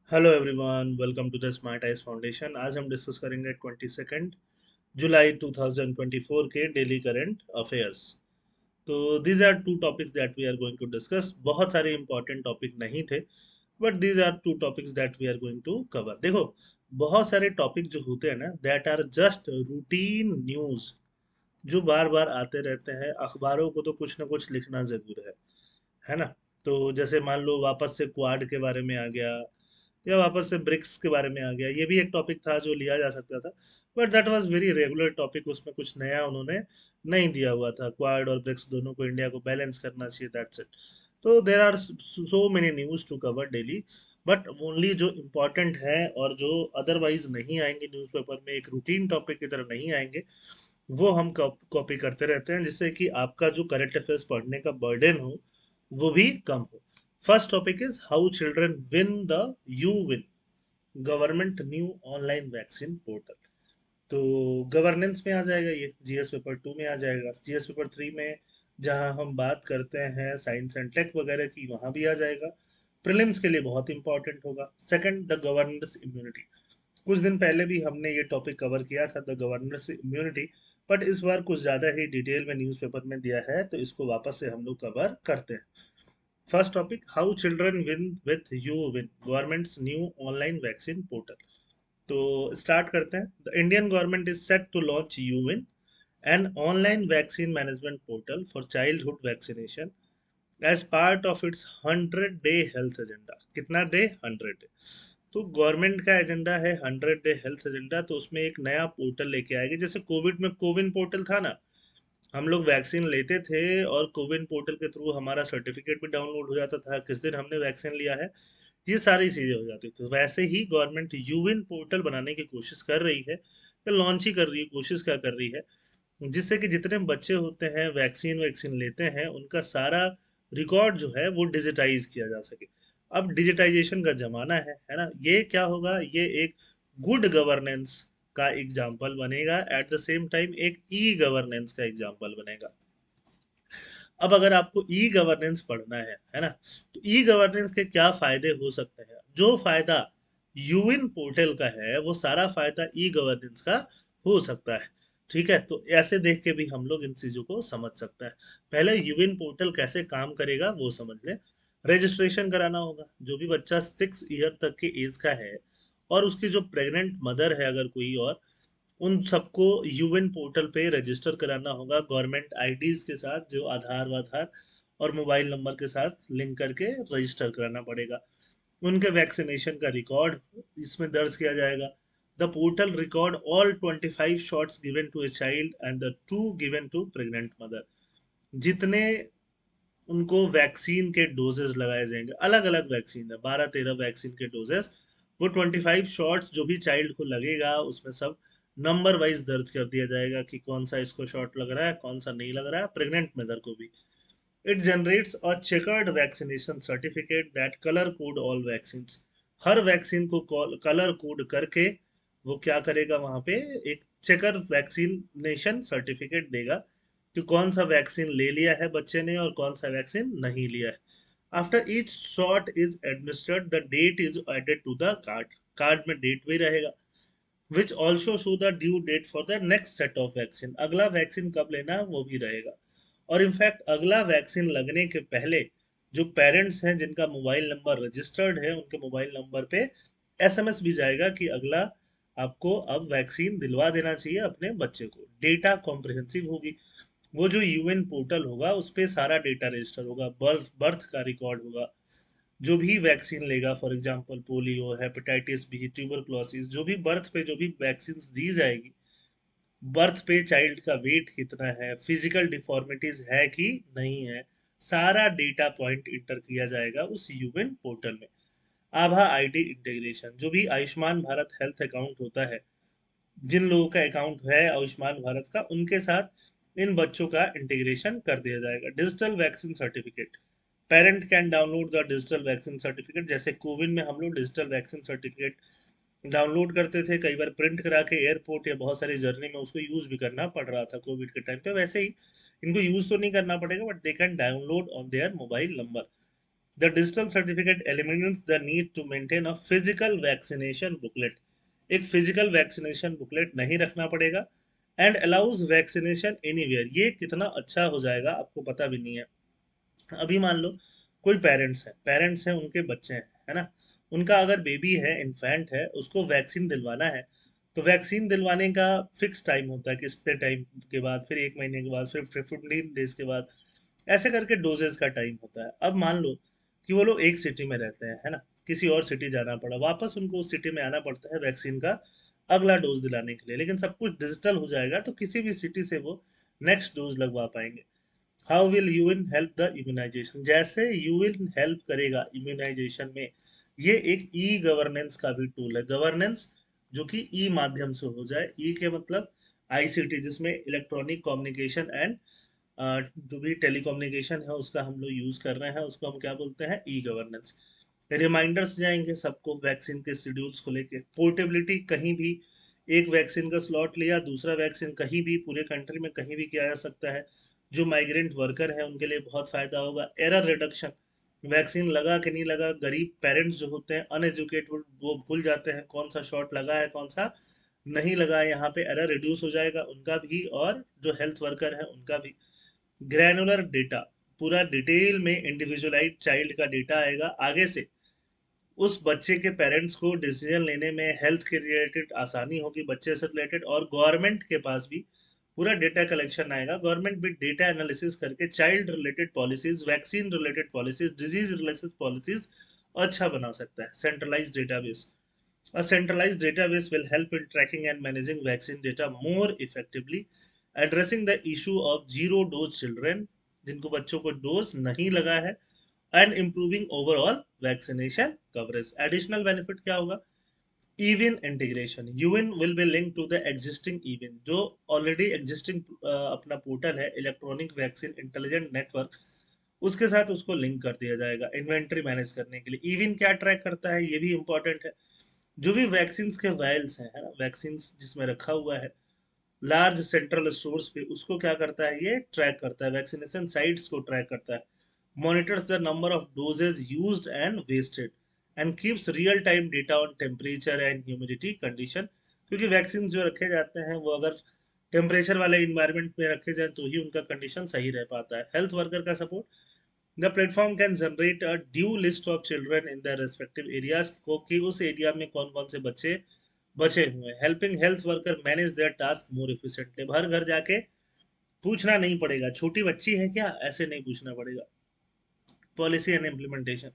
Hello everyone, welcome to the Smart Eyes Foundation. आज हम discuss करेंगे 22 जुलाई 2024 के डेली करंट अफेयर्स। तो these are two topics that we are going to discuss. बहुत सारे इंपॉर्टेंट टॉपिक नहीं थे, but these are two topics that we are going to cover. देखो, बहुत सारे टॉपिक जो होते हैं ना, that are just routine news जो बार बार आते रहते हैं। अखबारों को तो कुछ ना कुछ लिखना जरूर है ना। तो जैसे मान लो वापस से क्वाड के बारे में आ गया, या वापस से ब्रिक्स के बारे में आ गया। ये भी एक टॉपिक था जो लिया जा सकता था, but that was very regular topic. उसमें कुछ नया उन्होंने नहीं दिया हुआ था। क्वाड और ब्रिक्स दोनों को इंडिया को बैलेंस करना चाहिए, दैट्स इट। तो there are so many news to cover daily, but only जो इम्पोर्टेंट है और जो अदरवाइज नहीं आएंगे न्यूज़पेपर में, एक रूटीन टॉपिक की तरह नहीं आएंगे, वो हम कॉपी करते रहते हैं, जिससे कि आपका जो करंट अफेयर्स पढ़ने का बर्डन हो वो भी कम हो। First topic is how children win the you win government new online vaccine portal. तो गवर्नेंस में आ जाएगा, ये जीएस पेपर 2 में आ जाएगा। जीएस पेपर 3 में जहां हम बात करते हैं साइंस एंड टेक वगैरह की, वहां भी आ जाएगा। प्रीलिम्स के लिए बहुत इंपॉर्टेंट होगा। Second, the governance immunity. कुछ दिन पहले भी हमने ये टॉपिक कवर किया था, द गवर्नेंस इम्यूनिटी, बट इस बार कुछ ज़्यादा ही डिटेल में न्यूज़पेपर में दिया है, तो इसको वापस से हम लोग कवर करते हैं। First topic, how children win with U विन government's new online vaccine portal. तो स्टार्ट करते हैं। The Indian government is set to launch U विन, an online vaccine management portal for childhood vaccination as part of its 100 day health agenda. कितना day? 100 day. तो government का agenda है 100 day health agenda, तो उसमें एक नया पोर्टल लेके आएगी। जैसे कोविड में कोविन पोर्टल था ना, हम लोग वैक्सीन लेते थे और कोविन पोर्टल के थ्रू हमारा सर्टिफिकेट भी डाउनलोड हो जाता था, किस दिन हमने वैक्सीन लिया है, ये सारी चीज़ें हो जाती थी। तो वैसे ही गवर्नमेंट यूविन पोर्टल बनाने की कोशिश कर रही है, या लॉन्च ही कर रही है, कोशिश क्या कर रही है, जिससे कि जितने बच्चे होते हैं वैक्सीन वैक्सीन लेते हैं, उनका सारा रिकॉर्ड जो है वो डिजिटाइज किया जा सके। अब डिजिटाइजेशन का जमाना है ना। ये क्या होगा, ये एक गुड गवर्नेंस का एग्जाम्पल बनेगा, एट द सेम टाइम एक ई गवर्नेंस का एग्जाम्पल बनेगा। अब अगर आपको ई गवर्नेंस पढ़ना है ना, तो ई गवर्नेंस के क्या फायदे हो सकते हैं? जो फायदा यूविन पोर्टल का है, वो सारा फायदा ई गवर्नेंस का हो सकता है। ठीक है, तो ऐसे देख के भी हम लोग इन चीजों को समझ सकते हैं। पहले यूविन पोर्टल कैसे काम करेगा वो समझ लें। रजिस्ट्रेशन कराना होगा। जो भी बच्चा 6 ईयर तक के एज का है, और उसकी जो प्रेग्नेंट मदर है अगर कोई, और उन सबको यूएन पोर्टल पे रजिस्टर कराना होगा गवर्नमेंट आईडीज के साथ, जो आधार वाधार और मोबाइल नंबर के साथ लिंक करके रजिस्टर कराना पड़ेगा। उनके वैक्सीनेशन का रिकॉर्ड इसमें दर्ज किया जाएगा। The portal record all 25 shots given to a child and the 2 given to pregnant mother. जितने उनको वैक्सीन के डोजेस लगाए जाएंगे, अलग अलग वैक्सीन है, 12-13 वैक्सीन के डोजेस, वो 25 शॉट्स जो भी चाइल्ड को लगेगा, उसमें सब नंबर वाइज दर्ज कर दिया जाएगा कि कौन सा इसको शॉट लग रहा है, कौन सा नहीं लग रहा है, प्रेग्नेंट मदर को भी। It generates a checkered vaccination certificate that colour code all vaccine. हर वैक्सीन को कलर कोड करके वो क्या करेगा, वहां पे एक चेकर वैक्सीनेशन सर्टिफिकेट देगा कि कौन सा वैक्सीन ले लिया है बच्चे ने और कौन सा वैक्सीन नहीं लिया है। After each shot is administered, the date is added to the card. Card में डेट भी रहेगा, which also show the due date for the next set of vaccine. अगला वैक्सीन कब लेना है वो भी रहेगा। और इनफैक्ट अगला वैक्सीन लगने के पहले जो पेरेंट्स हैं जिनका मोबाइल नंबर रजिस्टर्ड है, उनके मोबाइल नंबर पे एसएमएस भी जाएगा कि अगला आपको अब वैक्सीन दिलवा देना चाहिए अपने बच्चे को। डेटा कॉम्प्रिहेंसिव होगी। वो जो यूएन पोर्टल होगा उस पे सारा डेटा रजिस्टर होगा, बर्थ बर्थ का रिकॉर्ड होगा। जो भी वैक्सीन लेगा, for example polio, hepatitis B, tuberculosis, जो भी बर्थ पे जो भी वैक्सीन दी जाएगी, बर्थ पे चाइल्ड का वेट कितना है, फिजिकल डिफॉर्मिटीज है कि नहीं है, सारा डेटा पॉइंट इंटर किया जाएगा उस यूएन पोर्टल में। आभा आईडी इंटीग्रेशन, जो भी आयुष्मान भारत हेल्थ अकाउंट होता है, जिन लोगों का अकाउंट है आयुष्मान भारत का, उनके साथ इन बच्चों का इंटीग्रेशन कर दिया जाएगा। Digital vaccine certificate, parent can download the digital vaccine certificate. जैसे कोविन में हम लोग डिजिटल वैक्सीन सर्टिफिकेट डाउनलोड करते थे, कई बार प्रिंट करा के एयरपोर्ट या बहुत सारी जर्नी में उसको यूज भी करना पड़ रहा था कोविड के टाइम पे, वैसे ही इनको यूज तो नहीं करना पड़ेगा, but they can download on their mobile number. The digital certificate eliminates the need to maintain a physical vaccination booklet. एक फिजिकल वैक्सीनेशन बुकलेट नहीं रखना पड़ेगा। And allows vaccination anywhere. ये कितना अच्छा हो जाएगा आपको पता भी नहीं है। अभी मान लो कोई पेरेंट्स हैं उनके बच्चे हैं, है ना, उनका अगर बेबी है, इन्फेंट है, उसको वैक्सीन दिलवाना है, तो वैक्सीन दिलवाने का फिक्स टाइम होता है कि इतने टाइम के बाद, फिर 1 महीने के बाद, फिर 15 डेज के बाद, ऐसे करके डोजेस का टाइम होता है। अब मान लो कि वो लोग एक सिटी में रहते हैं, है ना, किसी और सिटी जाना पड़ा, वापस उनको उस सिटी में आना पड़ता है वैक्सीन का अगला डोज दिलाने के लिए, लेकिन सब कुछ डिजिटल हो जाएगा तो किसी भी सिटी से वो नेक्स्ट डोज लगवा पाएंगे। हाउ विल यूएन हेल्प द इम्यूनाइजेशन। जैसे यूएन हेल्प करेगा इम्यूनाइजेशन में, ये एक ई गवर्नेंस का भी टूल है। गवर्नेंस जो कि ई माध्यम से हो जाए, ई के मतलब आईसीटी, जिसमें इलेक्ट्रॉनिक कम्युनिकेशन एंड जो भी टेलीकम्युनिकेशन है उसका हम लोग यूज कर रहे हैं, उसको हम क्या बोलते हैं, ई गवर्नेंस। रिमाइंडर्स जाएंगे सबको वैक्सीन के शेड्यूल्स को लेके। पोर्टेबिलिटी, कहीं भी एक वैक्सीन का स्लॉट लिया, दूसरा वैक्सीन कहीं भी पूरे कंट्री में कहीं भी किया जा सकता है। जो माइग्रेंट वर्कर है उनके लिए बहुत फायदा होगा। एरर रिडक्शन, वैक्सीन लगा कि नहीं लगा, गरीब पेरेंट्स जो होते हैं अनएजुकेटेड, वो भूल जाते हैं कौन सा शॉट लगा है कौन सा नहीं लगा है, यहाँ पे एरर रिड्यूस हो जाएगा उनका भी और जो हेल्थ वर्कर है उनका भी। ग्रैनुलर डेटा, पूरा डिटेल में इंडिविजुअलाइज चाइल्ड का डेटा आएगा आगे से, उस बच्चे के पेरेंट्स को डिसीजन लेने में हेल्थ के रिलेटेड आसानी होगी, बच्चे से रिलेटेड। और गवर्नमेंट के पास भी पूरा डेटा कलेक्शन आएगा, गवर्नमेंट भी डेटा एनालिसिस करके child related policies, vaccine related policies, disease related policies अच्छा बना सकता है। Centralize database, a centralized database will help in tracking and managing vaccine data more effectively, addressing the issue of zero dose children, जिनको बच्चों को dose नहीं लगा है, and improving overall vaccination coverage. Additional benefit क्या होगा, इवन इंटीग्रेशन, यूएन will be link to the existing eVIN, जो ऑलरेडी एग्जिस्टिंग अपना पोर्टल है इलेक्ट्रॉनिक वैक्सीन इंटेलिजेंट नेटवर्क, उसके साथ उसको लिंक कर दिया जाएगा इन्वेंट्री मैनेज करने के लिए। इवन क्या ट्रैक करता है ये भी इंपॉर्टेंट है, जो भी वैक्सीन के वायल्स हैं, है ना, वैक्सीन जिसमें रखा हुआ है लार्ज सेंट्रल स्टोर्स पे, उसको क्या करता है, ये ट्रैक करता है, वैक्सीनेशन साइट्स को ट्रैक करता है, monitors the number of doses used and wasted, and keeps real time data on temperature and humidity condition। क्योंकि वैक्सीन जो रखे जाते हैं वो अगर टेम्परेचर वाले इन्वायरमेंट में रखे जाए तो ही उनका कंडीशन सही रह पाता है। हेल्थ वर्कर का support, the platform can generate a due list of children in the respective areas, को कि उस एरिया में कौन कौन से बच्चे बचे हुए हैं। Helping health worker manage their task more efficiently, हर घर जाके पूछना नहीं पड़ेगा छोटी बच्ची है क्या, ऐसे नहीं पूछना पड़ेगा। Policy and implementation.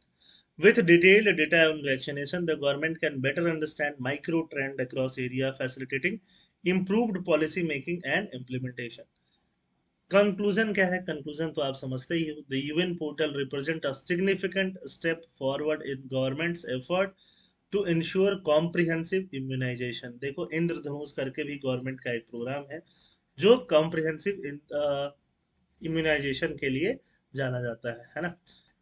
With detailed data on vaccination, the government can better understand micro trend across area, facilitating improved policy making and implementation. Conclusion क्या है, कंक्लूजन तो आप समझते ही हो। द यूएन portal represent a significant step forward in government's effort to ensure comprehensive immunization. देखो इंद्रधनुष करके भी गवर्नमेंट का एक प्रोग्राम है जो कॉम्प्रिहेंसिव इम्यूनाइजेशन के लिए जाना जाता है ना।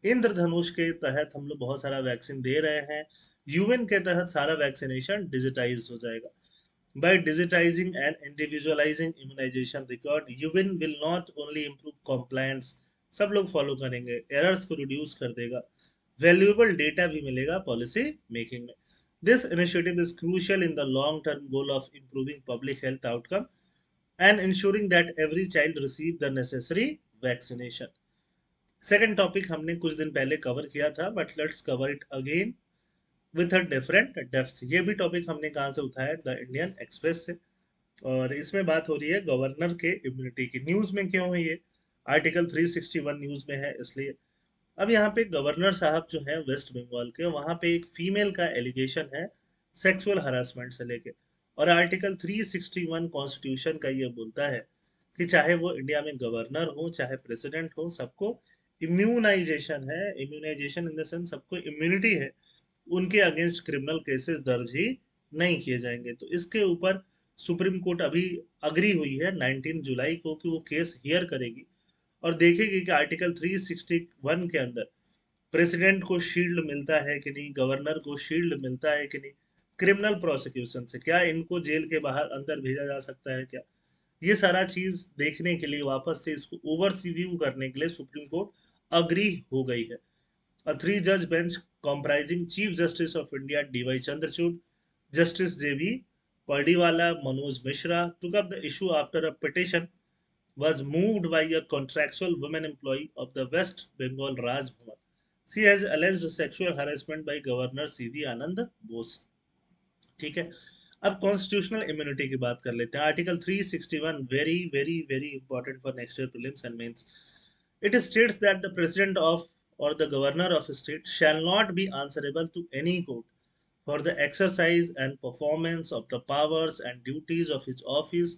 इंद्रधनुष के तहत हम लोग बहुत सारा वैक्सीन दे रहे हैं, यूएन के तहत सारा वैक्सीनेशन डिजिटाइज हो जाएगा। By digitizing and individualizing immunization record, यूएन will not only improve compliance, सब लोग फॉलो करेंगे, एरर्स को रिड्यूस कर देगा, वैल्यूएबल डेटा भी मिलेगा पॉलिसी मेकिंग में। This initiative is crucial in the long term goal of improving public health outcome and ensuring that every child receive the necessary vaccination। Second topic हमने कुछ दिन पहले कवर किया था, but let's cover it again with a different depth. ये भी topic हमने कहाँ से उठाया, द इंडियन एक्सप्रेस से, और इसमें बात हो रही है गवर्नर के इम्यूनिटी की। न्यूज में क्यों है ये, आर्टिकल 361 न्यूज में है इसलिए। अब यहाँ पे गवर्नर साहब जो हैं वेस्ट बंगाल के, वहाँ पे एक फीमेल का एलिगेशन है सेक्सुअल हरासमेंट से लेके, और आर्टिकल 361 कॉन्स्टिट्यूशन का ये बोलता है कि चाहे वो इंडिया में गवर्नर हो चाहे प्रेसिडेंट हो, सबको इम्यूनाइजेशन है, इम्यूनाइजेशन इन द सेंस सबको इम्यूनिटी है, उनके अगेंस्ट क्रिमिनल केसेस दर्ज ही नहीं किए जाएंगे। तो इसके ऊपर सुप्रीम कोर्ट अभी अग्री हुई है 19 जुलाई को कि वो केस हियर करेगी और देखेगी कि आर्टिकल 361 के अंदर प्रेसिडेंट को शील्ड मिलता है कि नहीं, गवर्नर को शील्ड मिलता है कि नहीं, क्रिमिनल प्रोसिक्यूशन से क्या इनको जेल के बाहर अंदर भेजा जा सकता है क्या। ये सारा चीज देखने के लिए, वापस से इसको ओवरसीव्यू करने के लिए सुप्रीम कोर्ट अग्री हो गई है। A three-judge bench comprising Chief Justice of India D.Y. Chandrachud, Justice J.B. Pardiwala, Manoj Mishra took up the issue after a petition was moved by a contractual women employee of the West Bengal Raj Bhavan. She has alleged sexual harassment by Governor C.D. Anand Bose. ठीक है, अब constitutional immunity की बात कर लेते हैं. Article 361 very very very important for next year prelims and mains. It states that the president of or the governor of a state shall not be answerable to any court for the exercise and performance of the powers and duties of his office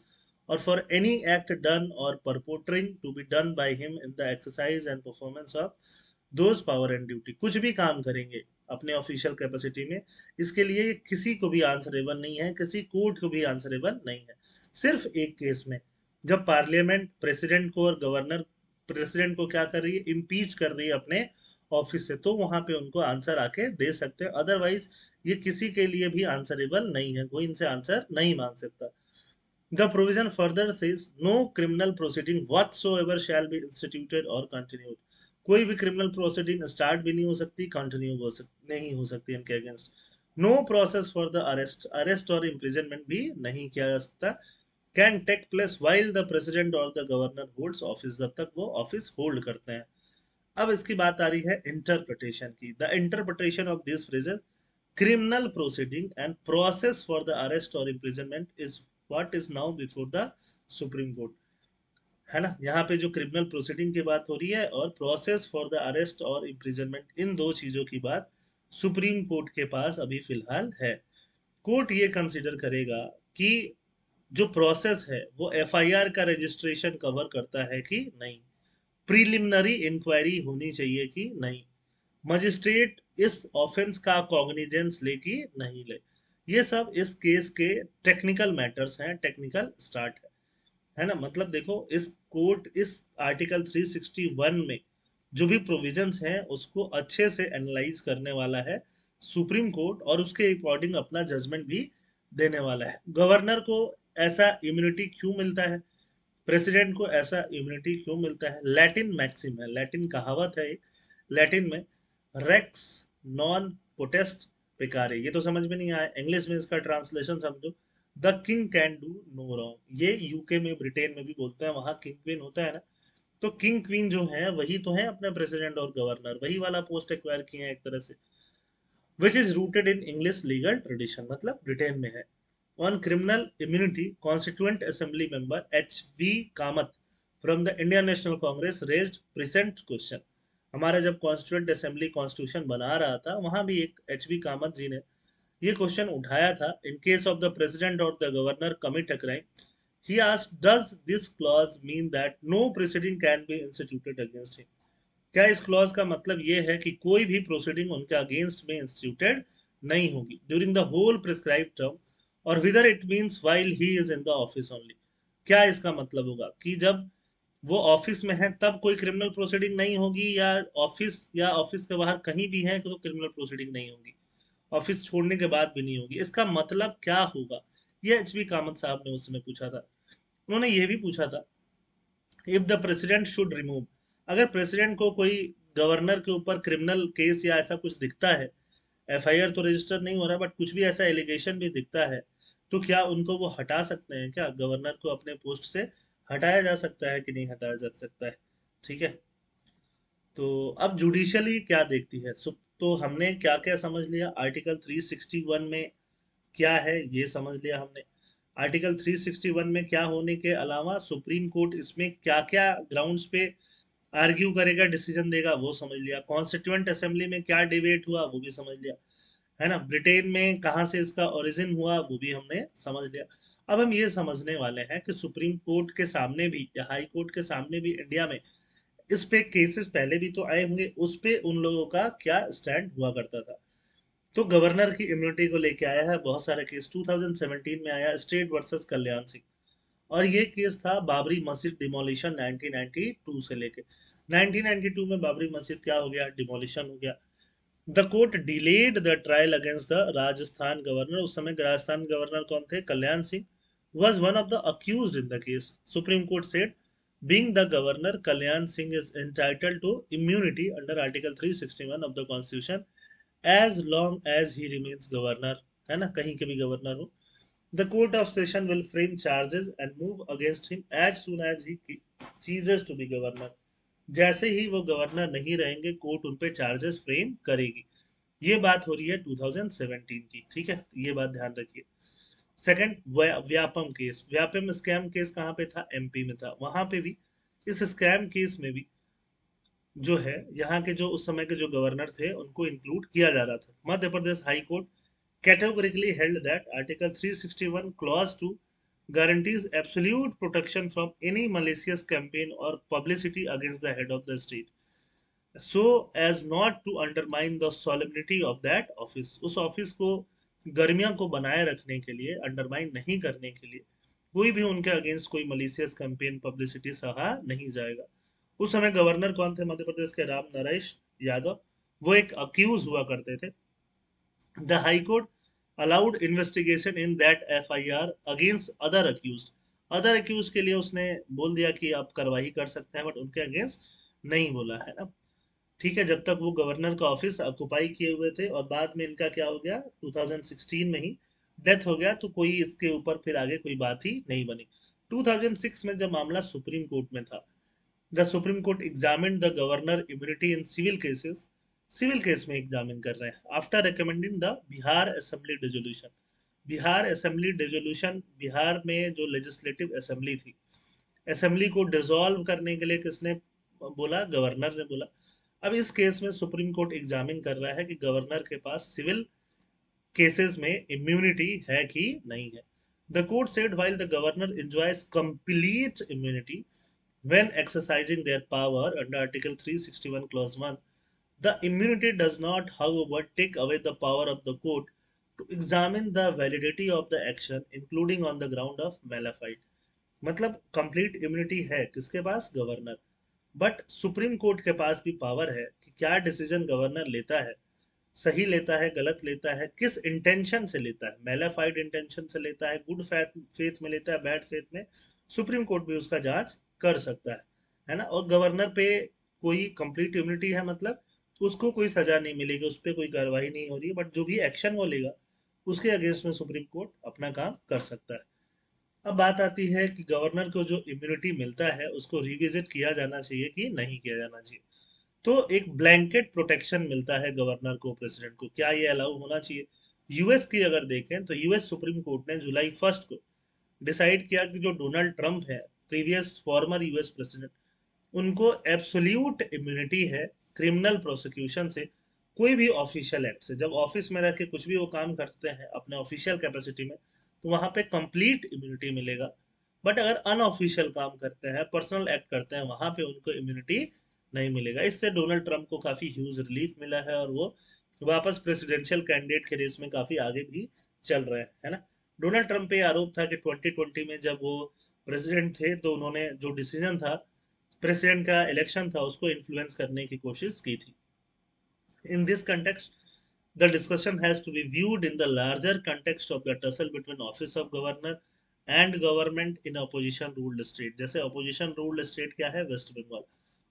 or for any act done or purporting to be done by him in the exercise and performance of those power and duty. कुछ भी काम करेंगे अपने official capacity में, इसके लिए किसी को भी आंसरेबल नहीं है, किसी कोर्ट को भी आंसरेबल नहीं है. सिर्फ एक केस में, जब पार्लियामेंट प्रेसिडेंट को और गवर्नर प्रेसिडेंट को क्या कर रही है, इम्पीच कर रही है अपने ऑफिस से, तो वहां पे उनको आंसर आके दे सकते हैं. अदरवाइज ये किसी के लिए भी आंसरेबल नहीं है, कोई इनसे आंसर नहीं मांग सकता. The provision further says no criminal proceeding whatsoever shall be instituted or continued. कोई भी क्रिमिनल प्रोसीडिंग स्टार्ट भी नहीं हो सकती, कंटिन्यू नहीं हो सकती इनके against. No process for the arrest, arrest और इम्प्रिजनमेंट भी नहीं किया जा सकता. Can take place while the president और द गवर्नर होल्ड्स ऑफिस, जब तक वो ऑफिस होल्ड करते हैं. अब इसकी बात आ रही है इंटरप्रिटेशन की. The interpretation of this phrases criminal proceeding and process for the arrest or imprisonment is what is now before the supreme court. है ना, यहाँ पे जो क्रिमिनल प्रोसीडिंग की बात हो रही है और प्रोसेस फॉर द अरेस्ट और इम्प्रिजनमेंट, इन दो चीजों की बात सुप्रीम कोर्ट के पास अभी फिलहाल है. कोर्ट ये कंसिडर करेगा कि जो प्रोसेस है वो एफआईआर का रजिस्ट्रेशन कवर करता है कि नहीं, प्रीलिमिनरी इंक्वायरी होनी चाहिए कि नहीं, मजिस्ट्रेट इस ऑफेंस का कॉग्निजेंस ले कि नहीं ले. ये सब इस केस के टेक्निकल मैटर्स हैं, टेक्निकल स्टार्ट है ना. मतलब देखो, इस कोर्ट इस आर्टिकल 361 में जो भी प्रोविजंस हैं उसको अच्छे से एनालाइज करने वाला है सुप्रीम कोर्ट, और उसके अकॉर्डिंग अपना जजमेंट भी देने वाला है. गवर्नर को ऐसा इम्यूनिटी क्यों मिलता है, प्रेसिडेंट को ऐसा इम्यूनिटी क्यों मिलता है? लैटिन मैक्सिम है, लैटिन कहावत है, लैटिन में रेक्स नॉन पोटेस्ट पेकारे. ये तो समझ में नहीं आया, इंग्लिश में इसका ट्रांसलेशन समझो, the king can do no wrong. ये यूके में ब्रिटेन में भी बोलते हैं, वहां किंग क्वीन होता है ना, तो किंग क्वीन जो है वही तो है अपने प्रेसिडेंट और गवर्नर, वही वाला पोस्ट एक्वायर किए हैं एक तरह से, which is rooted in English legal tradition, मतलब ब्रिटेन में है. On criminal immunity, constituent assembly member H V. Kamath from the Indian National Congress raised present question. हमारा जब कॉन्स्टिट्यूएंट असेंबली कॉन्स्टिट्यूशन बना रहा था, वहां भी एक एच.वी. कामत जी ने ये क्वेश्चन उठाया था. In case of the president और the governor commit a crime, he asked does this clause mean that no proceeding can be instituted against him. क्या इस क्लॉज का मतलब ये है कि कोई भी प्रोसीडिंग उनके अगेंस्ट में इंस्टीट्यूटेड नहीं होगी during the whole prescribe term, और whether it means while he is in the office only. क्या इसका मतलब होगा कि जब वो ऑफिस में है तब कोई क्रिमिनल प्रोसीडिंग नहीं होगी, या ऑफिस के बाहर कहीं भी है तो क्रिमिनल प्रोसीडिंग नहीं होगी, ऑफिस छोड़ने के बाद भी नहीं होगी. इसका मतलब क्या होगा, ये एच.वी. कामत साहब ने उस समय पूछा था. उन्होंने ये भी पूछा था, if the president should remove, अगर प्रेसिडेंट को कोई गवर्नर के ऊपर क्रिमिनल केस या ऐसा कुछ दिखता है, एफआईआर तो रजिस्टर नहीं हो रहा बट कुछ भी ऐसा एलिगेशन भी दिखता है, तो क्या उनको वो हटा सकते हैं? क्या गवर्नर को अपने पोस्ट से हटाया जा सकता है कि नहीं हटाया जा सकता है? ठीक है, तो अब जुडिशली क्या देखती है. तो हमने क्या क्या समझ लिया, आर्टिकल 361 में क्या है ये समझ लिया हमने. आर्टिकल 361 में क्या होने के अलावा सुप्रीम कोर्ट इसमें क्या क्या ग्राउंड्स पे आर्ग्यू करेगा, डिसीजन देगा, वो समझ लिया. कॉन्स्टिट्यूएंट असेंबली में क्या डिबेट हुआ वो भी समझ लिया, है ना. ब्रिटेन में कहाँ से इसका ओरिजिन हुआ वो भी हमने समझ लिया. अब हम ये समझने वाले हैं कि सुप्रीम कोर्ट के सामने भी या हाई कोर्ट के सामने भी इंडिया में इस पे केसेस पहले भी तो आए होंगे, उस पे उन लोगों का क्या स्टैंड हुआ करता था. तो गवर्नर की इम्यूनिटी को लेके आया है बहुत सारे केस. 2017 में आया स्टेट वर्सेस कल्याण सिंह, और ये केस था बाबरी मस्जिद डिमोलिशन 1992 से लेके. 1992 में बाबरी मस्जिद क्या हो गया, डिमोलिशन हो गया. The court delayed the trial against the Rajasthan governor. उस समय राजस्थान गवर्नर कौन थे, Kalyan Singh, was one of the accused in the case. Supreme Court said Being the governor, Kalyan Singh is entitled to immunity under Article 361 of the Constitution as long as he remains governor, है ना, कहीं के भी governor हो. The court of session will frame charges and move against him as soon as he ceases to be governor. जैसे ही वो governor नहीं रहेंगे कोर्ट उन पे चार्जेस फ्रेम करेगी. ये बात हो रही है 2017 की, ठीक है, ये बात ध्यान रखिए. Second, Vyapam case. Vyapam scam case कहाँ पे था? एमपी में था. वहां पे भी, इस स्कैम केस में भी जो है, यहाँ के जो उस समय के जो गवर्नर थे उनको इंक्लूड किया जा रहा था. Madhya Pradesh high court categorically held that Article 361 Clause 2 guarantees absolute protection from any malicious campaign or publicity against the head of the state, so as not to undermine the solemnity of that office. उस office को गर्मिया को बनाए रखने के लिए, undermine नहीं करने के लिए, कोई भी उनके अगेंस्ट कोई मलिशियस कैंपेन पब्लिसिटी सहा नहीं जाएगा. उस समय गवर्नर कौन थे मध्य प्रदेश के? राम नरेश यादव. वो एक अक्यूज हुआ करते थे. The High Court allowed investigation in that FIR against other accused. Other accused के लिए उसने बोल दिया कि आप कार्रवाई कर सकते हैं, बट उनके अगेंस्ट नहीं बोला, है ना. ठीक है, जब तक वो गवर्नर का ऑफिस ऑक्युपाई किए हुए थे, और बाद में इनका क्या हो गया, 2016 में ही डेथ हो गया, तो कोई इसके ऊपर फिर आगे कोई बात ही नहीं बनी. 2006 में जब मामला सुप्रीम कोर्ट में था, the Supreme Court examined the governor immunity in civil cases. Civil case में एग्जामिन कर रहे हैं after recommending the Bihar assembly dissolution. Bihar assembly dissolution, Bihar में जो लेजिस्लेटिव असेंबली थी, असेंबली को डिसॉल्व करने के लिए किसने बोला? गवर्नर ने बोला. अब इस केस में सुप्रीम कोर्ट एग्जामिन कर रहा है कि गवर्नर के पास सिविल केसेस में इम्यूनिटी है कि नहीं है. The court said while the governor enjoys complete immunity when exercising their power under Article 361 Clause 1, the immunity does not, however, take away the power of the court to examine the validity of the action, including on the ground of malafide. मतलब complete immunity है किसके पास? Governor. But supreme court के पास भी power है कि क्या decision governor लेता है, सही लेता है, गलत लेता है, किस इंटेंशन से लेता है, मेलाफाइड इंटेंशन से लेता है, गुड फेथ में लेता है, बैड फेथ में, सुप्रीम कोर्ट भी उसका जांच कर सकता है ना. और गवर्नर पे कोई कंप्लीट इम्यूनिटी है, मतलब उसको कोई सजा नहीं मिलेगी, उस पर कोई कार्रवाई नहीं हो रही है, बट जो भी एक्शन वो लेगा उसके अगेंस्ट में सुप्रीम कोर्ट अपना काम कर सकता है. अब बात आती है कि गवर्नर को जो इम्यूनिटी मिलता है उसको रिविजिट किया जाना चाहिए कि नहीं किया जाना चाहिए. तो एक ब्लैंकेट प्रोटेक्शन मिलता है गवर्नर को, प्रेसिडेंट को, क्या ये अलाउ होना चाहिए? यूएस की अगर देखें तो यूएस सुप्रीम कोर्ट ने जुलाई 1 को डिसाइड किया कि जो डोनाल्ड ट्रंप है, प्रीवियस फॉर्मर यूएस प्रेसिडेंट, उनको एब्सोल्यूट इम्यूनिटी है क्रिमिनल प्रोसिक्यूशन से, कोई भी ऑफिशियल एक्ट से. जब ऑफिस में रह के कुछ भी वो काम करते हैं अपने ऑफिशियल कैपेसिटी में, तो वहां पे कंप्लीट इम्यूनिटी मिलेगा. बट अगर अनऑफिशियल काम करते हैं, पर्सनल एक्ट करते हैं, वहां पे उनको इम्यूनिटी नहीं मिलेगा. इससे डोनाल्ड ट्रंप को काफी ह्यूज रिलीफ मिला है, और वो वापस प्रेसिडेंशियल कैंडिडेट के रेस में काफी आगे भी चल रहे हैं, है ना. डोनाल्ड ट्रंप पे आरोप था कि 2020 में जब वो प्रेसिडेंट थे तो उन्होंने जो डिसीजन था, प्रेसिडेंट का इलेक्शन था, उसको इन्फ्लुएंस करने की कोशिश की थी. In this context, the discussion has to be viewed in the larger context of the tussle between office of governor and government in opposition ruled state. जैसे opposition ruled state क्या है? वेस्ट बंगाल.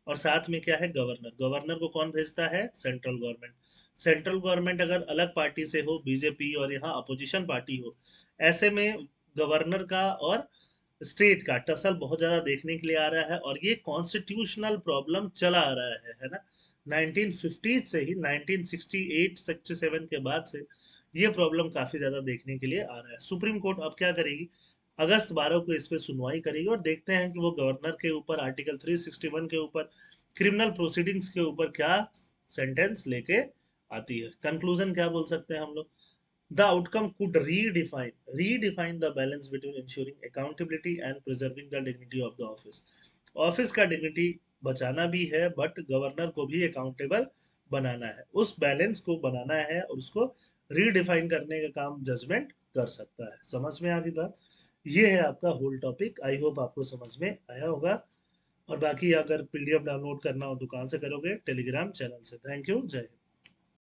और साथ में क्या है? गवर्नर. गवर्नर को कौन भेजता है? Central government. सेंट्रल गवर्नमेंट अगर अलग पार्टी से हो, बीजेपी, और यहाँ अपोजिशन पार्टी हो, ऐसे में गवर्नर का और स्टेट का टसल बहुत ज्यादा देखने के लिए आ रहा है, और ये कॉन्स्टिट्यूशनल प्रॉब्लम चला आ रहा है ना. 1950 से ही, 1968 67 के बाद से ये प्रॉब्लम काफी ज्यादा देखने के लिए आ रहा है. सुप्रीम कोर्ट अब क्या करेगी? अगस्त 12 को इस पे सुनवाई करेगी, और देखते हैं कि वो गवर्नर के ऊपर आर्टिकल 361 के ऊपर, क्रिमिनल प्रोसीडिंग्स के ऊपर क्या सेंटेंस लेके आती है. कंक्लूजन क्या बोल सकते हैं हम लोग? The outcome could redefine the balance between ensuring accountability and preserving the dignity of the office. Office का डिग्निटी बचाना भी है, बट गवर्नर को भी अकाउंटेबल बनाना है. उस बैलेंस को बनाना है और उसको रीडिफाइन करने का काम जजमेंट कर सकता है. समझ में आ गई बात? ये है आपका होल टॉपिक. आई होप आपको समझ में आया होगा. और बाकी अगर पीडीएफ डाउनलोड करना हो दुकान से करोगे, टेलीग्राम चैनल से. Thank you. जय हिंद.